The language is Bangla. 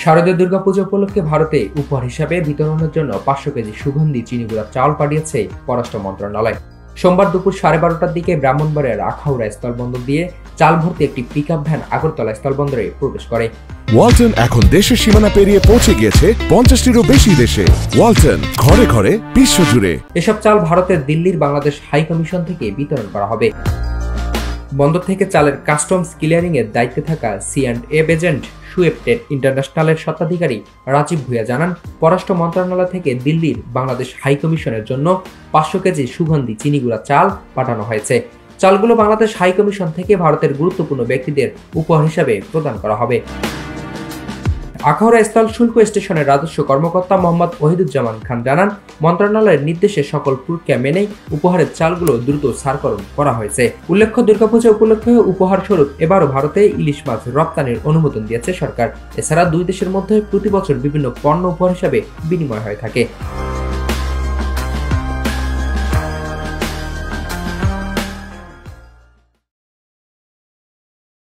শারদীয় দুর্গাপূজা উপলক্ষে ভারতে উপহার হিসাবে বিতরণের জন্য 500 কেজি সুগন্ধি চিনিগুড়া চাল পাঠিয়েছে পররাষ্ট্র মন্ত্রণালয়। সোমবার দুপুর 12:30টার দিকে ব্রাহ্মণবাড়িয়ার আখাউড়া স্থলবন্দর দিয়ে চাল ভর্তি একটি পিকআপ ভ্যান আগরতলা স্থলবন্দরে প্রবেশ করে। ওয়ালটন এখন দেশের সীমানা পেরিয়ে পৌঁছে গিয়েছে 50টিরও বেশি দেশে। ওয়ালটন, ঘরে ঘরে বিশ্বজুড়ে। এসব চাল ভারতের দিল্লির বাংলাদেশ হাই কমিশন থেকে বিতরণ করা হবে। বন্দর থেকে চালের কাস্টমস ক্লিয়ারিং এর দায়িত্বে থাকা C&F এজেন্ট শুয়েব টেট ইন্টারন্যাশনালের স্বত্বাধিকারী রাজীব ভূঁইয়া জানান, পররাষ্ট্র মন্ত্রণালয় থেকে দিল্লির বাংলাদেশ হাই কমিশনের জন্য 500 কেজি সুগন্ধি চিনিগুড়া চাল পাঠানো হয়েছে। চালগুলো বাংলাদেশ হাই কমিশন থেকে ভারতের গুরুত্বপূর্ণ ব্যক্তিদের উপহার হিসাবে প্রদান করা হবে। আখাউড়া স্থল শুল্ক স্টেশনের রাজস্ব কর্মকর্তা মোহাম্মদ ওহিদুজ্জামান খান জানান, মন্ত্রণালয়ের নির্দেশে সকল প্রক্রিয়া মেনেই উপহারের চালগুলো দ্রুত সারকরণ করা হয়েছে। উল্লেখ্য, দুর্গাপূজা উপলক্ষে উপহার স্বরূপ এবারও ভারতে ইলিশ মাছ রপ্তানির অনুমোদন দিয়েছে সরকার। এছাড়া দুই দেশের মধ্যে প্রতি বছর বিভিন্ন পণ্য উপহার হিসাবে বিনিময় হয়ে থাকে।